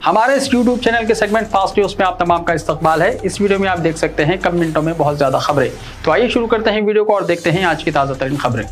हमारे इस YouTube channel के सेगमेंट फास्ट न्यूज में आप तमाम का इस्तकबाल है। इस वीडियो में आप देख सकते हैं कम मिनटों में बहुत ज्यादा खबरें। तो आइए शुरू करते हैं वीडियो को और देखते हैं आज की ताजा तरीन खबरें।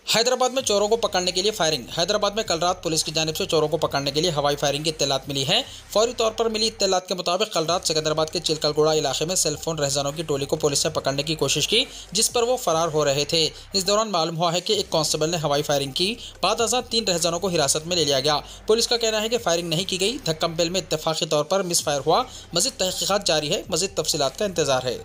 हैदराबाद में चोरों को पकड़ने के लिए फायरिंग। हैदराबाद में कल रात पुलिस की जानिब से चोरों को पकड़ने के लिए हवाई फायरिंग की इत्तलात मिली है। फौरी तौर पर मिली इत्तलात के मुताबिक कल रात सिकंदराबाद के चिलकलगुड़ा इलाके में सेलफोन रहजानों की टोली को पुलिस ने पकड़ने की कोशिश की, जिस पर वो फरार हो रहे थे। इस दौरान मालूम हुआ है कि एक कांस्टेबल ने हवाई फायरिंग की। बाद अज़ां 3 रहजानों को हिरासत में ले लिया गया। पुलिस का कहना है कि फायरिंग नहीं की गई, धक्कम-पेल में इत्तफाकी तौर पर मिस फायर हुआ। मज़ीद तहकीकात जारी है, मज़ीद तफसीलात का इंतजार है।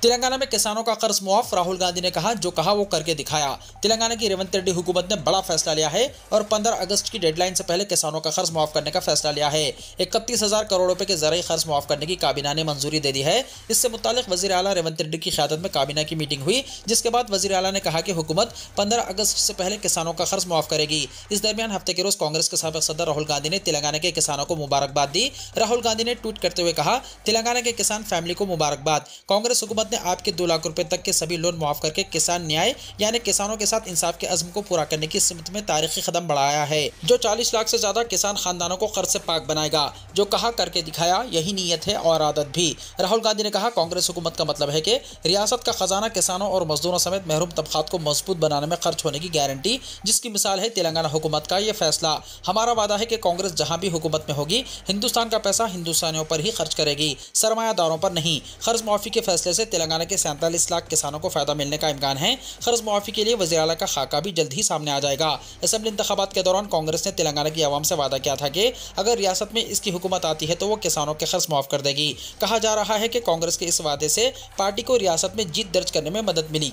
तेलंगाना में किसानों का कर्ज मुआफ। राहुल गांधी ने कहा जो कहा वो करके दिखाया। तेलंगाना की रेवंत रेड्डी हुकूमत ने बड़ा फैसला लिया है और 15 अगस्त की डेडलाइन से पहले किसानों का कर्ज मुआफ करने का फैसला लिया है। 31,000 करोड़ रुपए के ज़राई कर्ज मुआफ करने की काबीना ने मंजूरी दे दी है। इससे मुतालिक वज़ीर आला रेवंत रेड्डी की क़यादत में काबीना की मीटिंग हुई, जिसके बाद वज़ीर आला ने कहा कि हुकूमत 15 अगस्त से पहले किसानों का कर्ज मुआफ करेगी। इस दरमियान हफ्ते के रोज कांग्रेस के साबिक़ सदर राहुल गांधी ने तेलंगाना के किसानों को मुबारकबाद दी। राहुल गांधी ने ट्वीट करते हुए कहा, तेलंगाना के किसान फैमिली को मुबारकबाद। कांग्रेस हुकूमत ने आपके 2 लाख रुपए तक के सभी लोन माफ करके किसान न्याय यानी किसानों के साथ इंसाफ के अज़्म को पूरा करने की सिमत में तारीखी कदम बढ़ाया है, जो 40 लाख से ज्यादा किसान खानदानों को कर्ज से पाक बनाएगा। जो कहा करके दिखाया, यही नीयत है और आदत भी। राहुल गांधी ने कहा, कांग्रेस हुकूमत का मतलब है कि रियासत का खजाना किसानों और मजदूरों समेत महरूम तबकात को मजबूत बनाने में खर्च होने की गारंटी, जिसकी मिसाल है तेलंगाना हुकूमत का ये फैसला। हमारा वादा है कि कांग्रेस जहां भी हुकूमत में होगी, हिंदुस्तान का पैसा हिंदुस्तानियों पर ही खर्च करेगी, सरमायादारों पर नहीं। कर्ज मुआफी के फैसले से तेलंगाना के 47 लाख किसानों को फायदा मिलने का इम्कान है। कर्ज मुआफी के लिए वज़ीर आला का खाका भी जल्द ही सामने आ जाएगा। असेंबली इंतखाबात के दौरान कांग्रेस ने तेलंगाना की आवाम से वादा किया था कि अगर रियासत में इसकी हुकूमत आती है तो वो किसानों के कर्ज मुआफ कर देगी। कहा जा रहा है कि कांग्रेस के इस वादे से पार्टी को रियासत में जीत दर्ज करने में मदद मिली।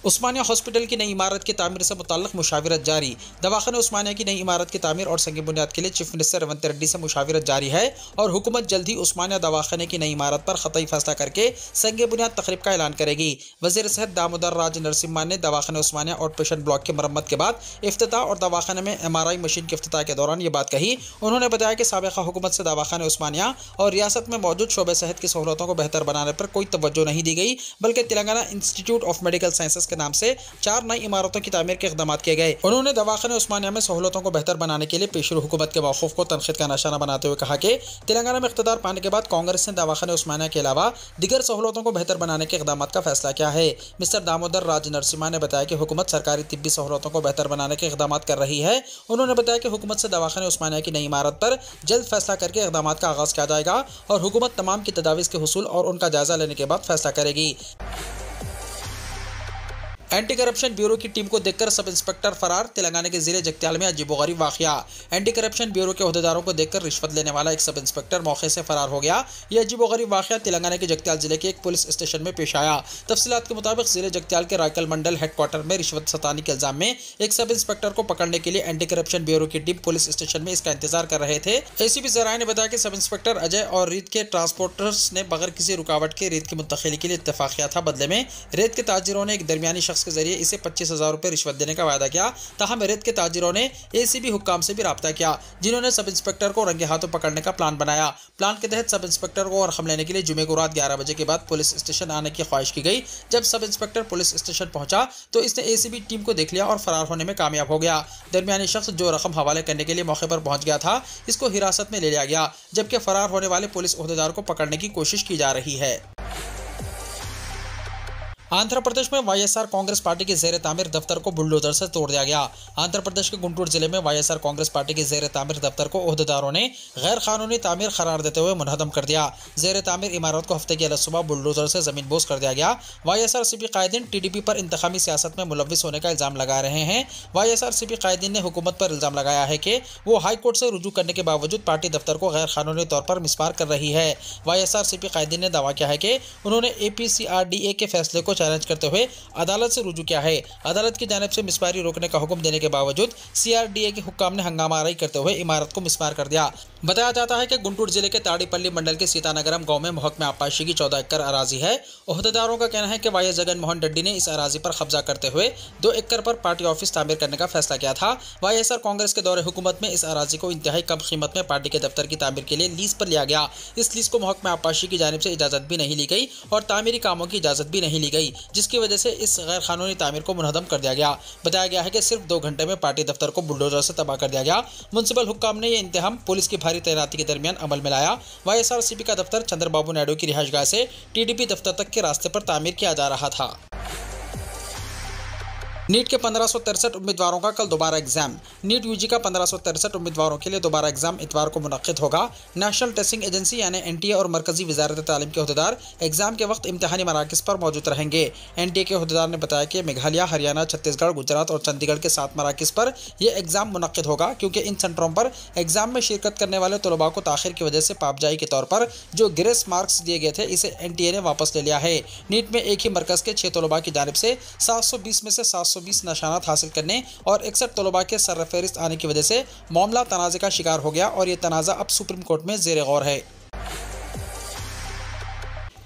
उस्मानिया हॉस्पिटल की नई इमारत की तामीर से मुताल्लिक़ मुशाविरत जारी। दवाख़ाने उस्मानिया की नई इमारत की तामीर और संग बुनियाद के लिए चीफ मिनिस्टर रेवंत रेड्डी से मुशाविरत जारी है और हुकूमत जल्द ही उस्मानिया दवाख़ाने की नई इमारत पर ख़तई फैसला करके संग बुनियाद तक़रीब का ऐलान करेगी। वज़ीर सेहत दामोदर राज नरसिम्हा ने दवाख़ाने उस्मानिया आउट पेशेंट ब्लॉक की मरम्मत के बाद इफ्तिताह और दवाख़ाने में MRI मशीन के इफ्तिताह के दौरान ये बात कही। उन्होंने बताया कि साबिक़ा हुकूमत से दवाख़ाने उस्मानिया और रियासत में मौजूद शोबे सेहत की सहूलतों को बेहतर बनाने पर कोई तवज्जो नहीं दी गई, बल्कि Telangana institute of medical sciences के नाम से 4 नई इमारतों की तामीर के इक़दाम किए गए। उन्होंने दवाख़ाने उस्मानिया में सहूलतों को बेहतर बनाने के लिए पेशरू हुकूमत के मौक़ूफ़ को तनक़ीद का निशाना बनाते हुए कहा कि तेलंगाना में इक़्तिदार पाने के बाद कांग्रेस ने दवाख़ाने उस्मानिया के अलावा दीगर सहूलतों को बेहतर बनाने के इक़दाम का फैसला किया है। मिस्टर दामोदर राज नरसिम्हा ने बताया कि हुकूमत सरकारी तिब्बी सहूलतों को बेहतर बनाने के इक़दाम कर रही है। उन्होंने बताया कि हुकूमत से दवाख़ाने उस्मानिया की नई इमारत पर जल्द फैसला करके इक़दाम का आगाज़ किया जाएगा और हुकूमत तमाम की तजावीज़ के हुसूल और उनका जायज़ा लेने के बाद फैसला करेगी। एंटी करप्शन ब्यूरो की टीम को देखकर सब इंस्पेक्टर फरार। तेलंगाना के जिले जगत्याल में अजीबोगरीब वाक़या। एंटी करप्शन ब्यूरो के अहदेदारों को देखकर रिश्वत लेने वाला एक सब इंस्पेक्टर मौके से फरार हो गया। यह अजीबोगरीब वाक़या तेलंगाना के जगत्याल जिले के एक पुलिस स्टेशन में पेश आया। तफसीलात के मुताबिक जिले जगत्याल के रायकल मंडल हेडक्वार्टर में रिश्वत सतानी के इल्जाम में एक सब इंस्पेक्टर को पकड़ने के लिए एंटी करप्शन ब्यूरो की टीम पुलिस स्टेशन में इसका इंतजार कर रहे थे। ACP ज़राए ने बताया कि सब इंस्पेक्टर अजय और रेत के ट्रांसपोर्टर्स ने बगैर किसी रुकावट के रेत की मुंतकिली के लिए इत्तेफाक किया था। बदले में रेत के ताजिरों ने एक दरमियानी शख्स के जरिए इसे 25,000 रुपये रिश्वत देने का वादा किया। ताहम रेत के ताजिरों ने ACP हुक्काम से भी राब्ता किया, जिन्होंने सब इंस्पेक्टर को रंगे हाथों पकड़ने का प्लान बनाया। प्लान के तहत सब इंस्पेक्टर को रकम लेने के लिए जुमे को रात 11 बजे के बाद पुलिस स्टेशन आने की ख्वाहिश की गई। जब सब इंस्पेक्टर पुलिस स्टेशन पहुंचा तो इसने ACP टीम को देख लिया और फरार होने में कामयाब हो गया। दरमियानी शख्स जो रकम हवाले करने के लिए मौके पर पहुंच गया था, इसको हिरासत में ले लिया गया, जबकि फरार होने वाले पुलिस अहदेदार को पकड़ने की कोशिश की जा रही है। आंध्र प्रदेश में YSR कांग्रेस पार्टी के ज़ेर तामीर दफ्तर को बुलडोजर से तोड़ दिया गया। आंध्र प्रदेश के गुंटूर जिले में YSR कांग्रेस पार्टी के ज़ेर तामीर दफ्तर को अहदेदारों ने गैर कानूनी तामीर करार देते हुए मुनहदम कर दिया। ज़ेर तामीर इमारत को हफ्ते की अलग सुबह बुलडोजर से ज़मीन बोस कर दिया गया। YSRCP कायदीन TDP पर इंतखामी सियासत में मुलव्विस होने का इल्ज़ाम लगा रहे हैं। YSRCP कायदीन ने हुकूमत पर इल्ज़ाम लगाया है कि वो हाई कोर्ट से रुजू करने के बावजूद पार्टी दफ्तर को गैर कानूनी तौर पर मिसमार कर रही है। YSRCP कायदीन ने दावा किया है कि उन्होंने APCRDA के फैसले को चैलेंज करते हुए अदालत से रुजू किया है। अदालत की जानिब से मिसमारी रोकने का हुक्म देने के बावजूद CRDA के हुक्काम ने हंगामा आराई करते हुए इमारत को मिसमार कर दिया। बताया जाता है कि गुंटूर जिले के ताड़ीपल्ली मंडल के सीतानगरम गांव में महकमे आबपाशी की 14 एकड़ अराजी है। ओहदेदारों का कहना है कि वाई जगन मोहन रेड्डी ने इस अराजी पर कब्जा करते हुए 2 एकड़ पर पार्टी ऑफिस तामीर करने का फैसला किया था। वाईएसआर कांग्रेस के दौरे हुकूमत में इस अराजी को इंतहाई कम कीमत में पार्टी के दफ्तर की तामीर के लिए लीज पर लिया गया। इस लीज को महकमे आबपाशी की जानिब से इजाजत भी नहीं ली गई और तामीरी कामों की इजाजत भी नहीं ली गई, जिसकी वजह से इस गैर कानूनी तामीर को मुनहदम कर दिया गया। बताया गया है कि सिर्फ 2 घंटे में पार्टी दफ्तर को बुलडोजर से तबाह कर दिया गया। म्युनिसिपल हुक्काम ने यह इंतहाम पुलिस की भारी तैनाती के दरमियान अमल में लाया। वाईएसआरसीपी का दफ्तर चंद्रबाबू नायडू की रिहाइशगाह से टीडीपी दफ्तर तक के रास्ते पर तामीर किया जा रहा था। नीट के 1563 उम्मीदवारों का कल दोबारा एग्जाम। नीट यूजी का 1563 उम्मीदवारों के लिए दोबारा एग्जाम इतवार को मुनक्किद होगा। नेशनल टेस्टिंग एजेंसी यानी एनटीए और मरकजी वजारत तालीम के अहदेदार एग्जाम के वक्त इम्तहानी मराकज़ पर मौजूद रहेंगे। एनटीए के अहदेदार ने बताया कि मेघालय, हरियाणा, छत्तीसगढ़, गुजरात और चंडीगढ़ के 7 मराकज़ पर यह एग्जाम मुनक्किद होगा, क्योंकि इन सेंटरों पर एग्जाम में शिरकत करने वाले तलबा को ताखिर की वजह से पाबजाई के तौर पर जो ग्रेस मार्क्स दिए गए थे, इसे एनटीए ने वापस ले लिया है। नीट में एक ही मरकज़ के 6 तलबा की जानिब से 720 में से 720 निशानात हासिल करने और 61 तलबा के सरफहरिस्त आने की वजह से मामला तनाज़े का शिकार हो गया और ये तनाज़ा अब सुप्रीम कोर्ट में ज़ेर गौर है।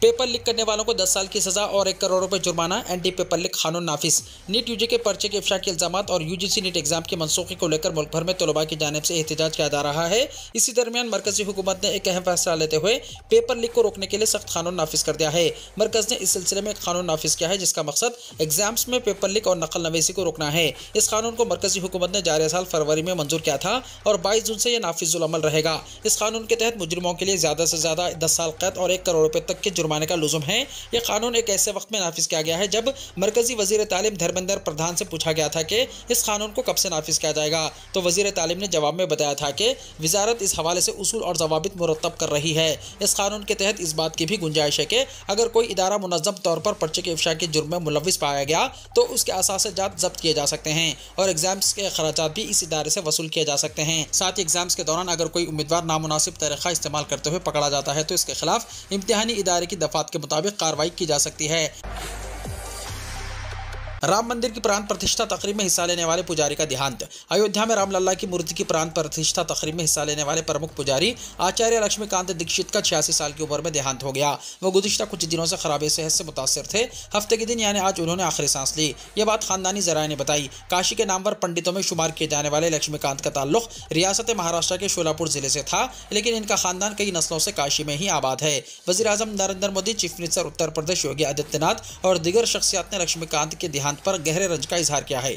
पेपर लीक करने वालों को 10 साल की सजा और 1 करोड़ रुपए जुर्माना। एंटी पेपर लीक कानून नाफिज। नीट यूजी के पर्चे के इफ्शा के इल्जामात और यूजीसी नीट एग्जाम की मनसूखी को लेकर मुल्क भर में तलबा की जानिब से एहतजाज किया जा रहा है। इसी दरमियान मरकजी हुकूमत ने एक अहम फैसला लेते हुए पेपर लीक को रोकने के लिए सख्त कानून नाफिज कर दिया है। मरकज ने इस सिलसिले में एक कानून नाफिज किया है, जिसका मकसद एग्जाम्स में पेपर लीक और नकल नवीसी को रोकना है। इस कानून को मरकजी हुकूमत ने जारी साल फरवरी में मंजूर किया था और 22 जून से यह नाफिजुल अमल रहेगा। इस कानून के तहत मुजरिमों के लिए ज़्यादा से ज़्यादा 10 साल कैद और 1 करोड़ रुपए तक के जुर्माने का लुज़ुम है। यह कानून एक ऐसे वक्त में नाफिज किया गया है जब मरकजी वजीर तालीम धर्मेंद्र प्रधान से पूछा गया था कि इस कानून को कब से नाफिज किया जाएगा, तो वजीर तालीम ने जवाब में बताया था कि वजारत इस हवाले से उसूल और ज़वाबित मुरतब कर रही है। इस कानून के तहत इस बात की भी गुंजाइश है कि अगर कोई इदारा मुनज़्ज़म तौर पर पर्चे के इफ्शा के जुर्म में मुलविस पाया गया तो उसके असासे जात जब्त किए जा सकते हैं और एग्जाम्स के खर्चात भी इस इदारे से वसूल किए जा सकते हैं। साथ ही एग्जाम्स के दौरान अगर कोई उम्मीदवार नामुनासिब तरीक़ा इस्तेमाल करते हुए पकड़ा जाता है तो इसके खिलाफ इम्तिहानी इदारे की दफात के मुताबिक कार्रवाई की जा सकती है। राम मंदिर की प्राण प्रतिष्ठा तकरीब में हिस्सा लेने वाले पुजारी का देहांत। अयोध्या में रामलल्ला की मूर्ति की प्राण प्रतिष्ठा तकरीब में हिस्सा लेने वाले प्रमुख पुजारी आचार्य लक्ष्मीकांत दीक्षित का 86 साल की उम्र में देहांत हो गया। वो गुज़िश्ता कुछ दिनों से खराबे सेहत से मुतासर थे। हफ्ते के दिन यानी आज उन्होंने आखिरी सांस ली। ये बात खानदानी ज़राए ने बताई। काशी के नामवर पंडितों में शुमार किए जाने वाले लक्ष्मीकांत का ताल्लुक रियासत महाराष्ट्र के शोलापुर जिले से था, लेकिन इनका खानदान कई नस्लों से काशी में ही आबाद है। वज़ीर आज़म नरेंद्र मोदी, चीफ मिनिस्टर उत्तर प्रदेश योगी आदित्यनाथ और दीगर शख्सियात ने लक्ष्मीकांत के देहांत पर गहरे रंज का इजहार किया है।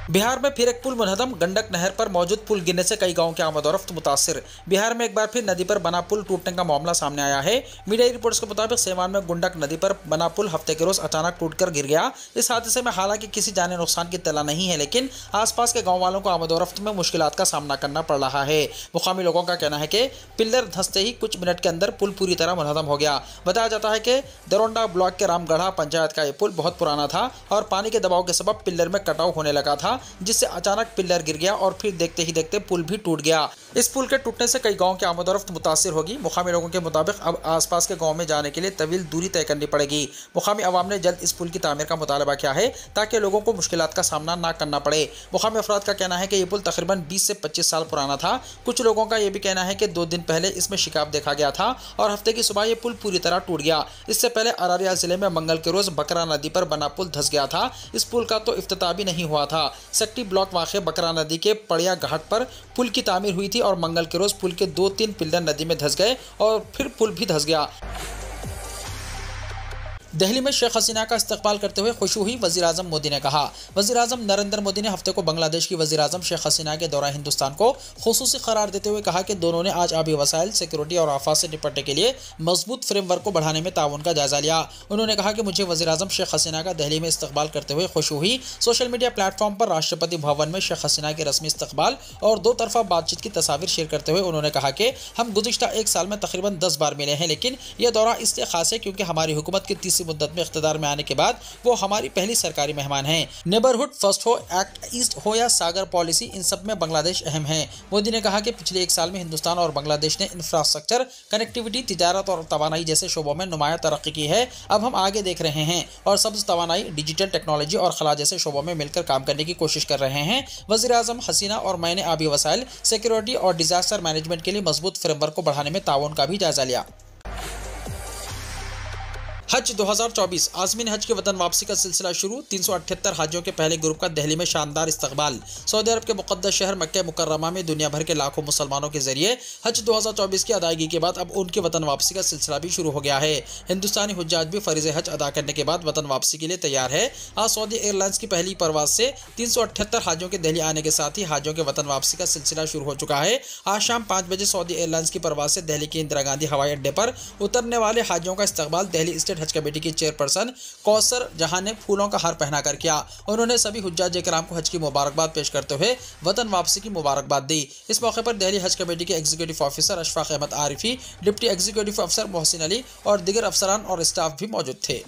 बिहार में फिर एक पुल मुनहदम। गंडक नहर पर मौजूद पुल गिरने से कई गांवों की आमदोरफ्त मुतासिर। बिहार में एक बार फिर नदी पर बना पुल टूटने का मामला सामने आया है। मीडिया रिपोर्ट्स के मुताबिक सीवान में गुंडक नदी पर बना पुल हफ्ते के रोज अचानक टूटकर गिर गया। इस हादसे में हालांकि किसी जाने नुकसान की इत्तला नहीं है, लेकिन आसपास के गाँव वालों को आमदोरफ्त में मुश्किलात का सामना करना पड़ रहा है। मुकामी लोगों का कहना है कि पिल्लर धंसते ही कुछ मिनट के अंदर पुल पूरी तरह मुनहदम हो गया। बताया जाता है कि दरोंडा ब्लॉक के रामगढ़ा पंचायत का यह पुल बहुत पुराना था और पानी के दबाव के सबब पिल्लर में कटाव होने लगा था, जिससे अचानक पिल्लर गिर गया और फिर देखते ही देखते पुल भी टूट गया। इस पुल के टूटने से कई गांवों की आमदोरफ्त मुतासिर होगी। मुकामी लोगों के मुताबिक अब आसपास के गांव में जाने के लिए तवील दूरी तय करनी पड़ेगी। मुकामी अवाम ने जल्द इस पुल की तामीर का मुतालबा किया है ताकि लोगों को मुश्किलात का सामना ना करना पड़े। मुकामी अफराद का कहना है कि यह पुल तकरीबन 20 से 25 साल पुराना था। कुछ लोगों का यह भी कहना है कि 2 दिन पहले इसमें शिकाब देखा गया था और हफ्ते की सुबह यह पुल पूरी तरह टूट गया। इससे पहले अररिया जिले में मंगल के रोज बकरा नदी पर बना पुल धंस गया था। इस पुल का तो इफ्तिताह भी नहीं हुआ था। सक्टी ब्लॉक वाक़ बकरा नदी के पड़िया घाट पर पुल की तामीर हुई थी और मंगल के रोज पुल के 2-3 पिल्लर नदी में धंस गए और फिर पुल भी धंस गया। दिल्ली में शेख हसीना का इस्तकबाल करते हुए खुश हुई वज़ीर आज़म मोदी ने कहा। वज़ीर आज़म नरेंद्र मोदी ने हफ्ते को बांग्लादेश की वज़ीर आज़म शेख हसीना के दौरा हिंदुस्तान को खुसूसी करार देते हुए कहा कि दोनों ने आज आबी वसाइल, सिक्योरिटी और आफात से निपटने के लिए मजबूत फ्रेमवर्क को बढ़ाने में ताउन का जायजा लिया। उन्होंने कहा कि मुझे वज़ीर आज़म शेख हसीना का दिल्ली में इस्तकबाल करते हुए खुश हुई। सोशल मीडिया प्लेटफॉर्म पर राष्ट्रपति भवन में शेख हसीना के रस्मी इस्तकबाल और 2 तरफा बातचीत की तस्वीर शेयर करते हुए उन्होंने कहा कि हम गुज़िश्ता 1 साल में तकरीबन 10 बार मिले हैं, लेकिन यह दौरा इसलिए खास है क्योंकि हमारी हुकूमत की तीसरी खासी मुद्दत में इख्तिदार में आने के बाद वो हमारी पहली सरकारी मेहमान हैं। नेबरहुड फर्स्ट हो, एक्ट ईस्ट हो या सागर पॉलिसी, इन सब में बांग्लादेश अहम है। मोदी ने कहा कि पिछले 1 साल में हिंदुस्तान और बांग्लादेश ने इंफ्रास्ट्रक्चर, कनेक्टिविटी, तिजारत और तवानाई जैसे शोबों में नुमाया तरक्की की है। अब हम आगे देख रहे हैं और सब्ज तवानाई, डिजिटल टेक्नोलॉजी और खला जैसे शोबों में मिलकर काम करने की कोशिश कर रहे हैं। वज़ीर आज़म हसीना और मैंने आबी वसाइल, सिक्योरिटी और डिजास्टर मैनेजमेंट के लिए मजबूत फ्रेमवर्क को बढ़ाने में ताउन का भी जायजा लिया। हज 2024 आज़मीन हज के वतन वापसी का सिलसिला शुरू। 378 हाजियों के पहले ग्रुप का दिल्ली में शानदार इस्तकबाल। सऊदी अरब के मुक़द्दस शहर मक्का मुकर्रमा में दुनिया भर के लाखों मुसलमानों के जरिए हज 2024 की अदायगी के बाद अब उनके वतन वापसी का सिलसिला भी शुरू हो गया है। हिंदुस्तानी हुज्जाज भी फरीज़ हज अदा करने के बाद वतन वापसी के लिए तैयार है। आज सऊदी एयरलाइंस की पहली परवाज से 378 हाजियों के दिल्ली आने के साथ ही हाजियों के वतन वापसी का सिलसिला शुरू हो चुका है। आज शाम 5 बजे सऊदी एयरलाइंस की परवाज से दिल्ली के इंदिरा गांधी हवाई अड्डे पर उतरने वाले हाजियों का इस्तकबाल दिल्ली स्टेट हज कमेटी की चेयरपर्सन कौसर जहां ने फूलों का हार पहनाकर किया। उन्होंने सभी हुज्जाज इकराम को हज की मुबारकबाद पेश करते हुए वतन वापसी की मुबारकबाद दी। इस मौके पर दिल्ली हज कमेटी के executive officer Ashfaq Ahmad Arifi, deputy executive अफसर मोहसिन अली और दीगर अफसरान और स्टाफ भी मौजूद थे।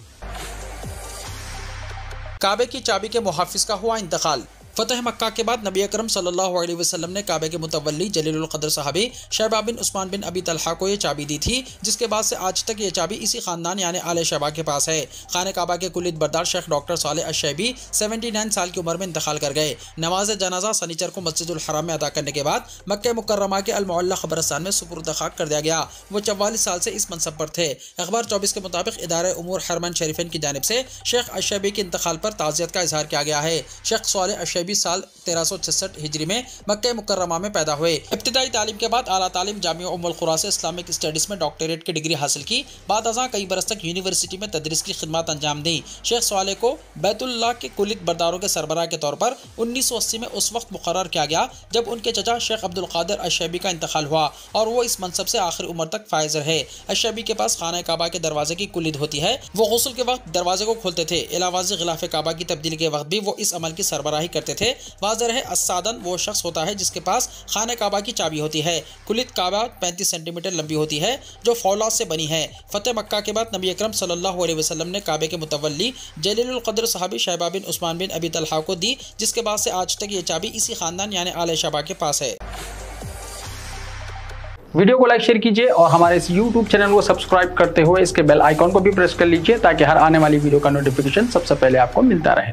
काबे की चाबी के मुहाफिज का हुआ इंतकाल। फतह मक्का के बाद नबी अकरम सल्लल्लाहु अलैहि वसल्लम ने काबे के मुतवल्ली जलीलुल क़द्र सहाबी शैबा बिन उस्मान बिन अबी तलहा को ये चाबी दी थी, जिसके बाद से आज तक ये चाबी इसी खानदान यानी आले शैबा के पास है। खाने काबा के कुलित बरदार शेख डॉक्टर सालेह अश-शैबी 79 साल की उम्र में इंतकाल कर गए। नमाज जनाजा सनीचर को मस्जिदुल हराम में अदा करने के बाद मक्का मुकर्रमा के अल मुअल्ला क़ब्रिस्तान में सुपुर्द खाक कर दिया गया। वो 44 साल से इस मनसब पर थे। अखबार 24 के मुताबिक इदारे उमूर हरमैन शरीफैन की जानिब से शेख अश-शैबी के इंतकाल पर ताज़ियत का इजहार किया गया है। शेख सालेह अश-शैबी साल 1366 हिजरी में मक्का मुकर्रमा में पैदा हुए। इब्तिदाई तालीम के बाद आला तालीम जामिया उम्मुल खुरा से इस्लामिक स्टडीज़ में डॉक्टरेट की डिग्री हासिल की। बाद अज़ां कई बरस तक यूनिवर्सिटी में तदरीस की खिदमत अंजाम दी। शेख सालेह को बैतुल्लाह के कुलित बरदारों के सरबराह के तौर पर 1980 में उस वक्त मुकर्रर किया गया जब उनके चचा शेख अब्दुल कादिर अश-शैबी का इंतकाल हुआ और वो इस मनसब से आखिरी उम्र तक फायज रहे। अश-शैबी के पास खाना काबा के दरवाजे की कुलिद होती है। वो गुस्ल के वक्त दरवाजे को खोलते थे। इलावाज़े गिलाफ काबा की तब्दीली के वक्त भी वो इस अमल की सरबराही करते थे। वाज़ेह है अस्सादन वो शख्स होता है जिसके पास खाने काबा की चाबी होती है। कुलित काबा 35 सेंटीमीटर लंबी होती है जो फौलाद से बनी है। फतेह मक्का के बाद नबी अकरम सल्लल्लाहु अलैहि वसल्लम ने काबे के मुतवल्ली जलीलुल क़द्र सहाबी शैबा बिन उस्मान बिन अबी तलहा को दी, जिसके बाद से आज तक ये चाबी इसी खानदान यानी आले शैबा के पास है। वीडियो को लाइक शेयर कीजिए और हमारे इस YouTube चैनल को सब्सक्राइब करते हुए इसके बेल आइकॉन को भी प्रेस कर लीजिए ताकि हर आने वाली वीडियो का नोटिफिकेशन सबसे पहले आपको मिलता रहे।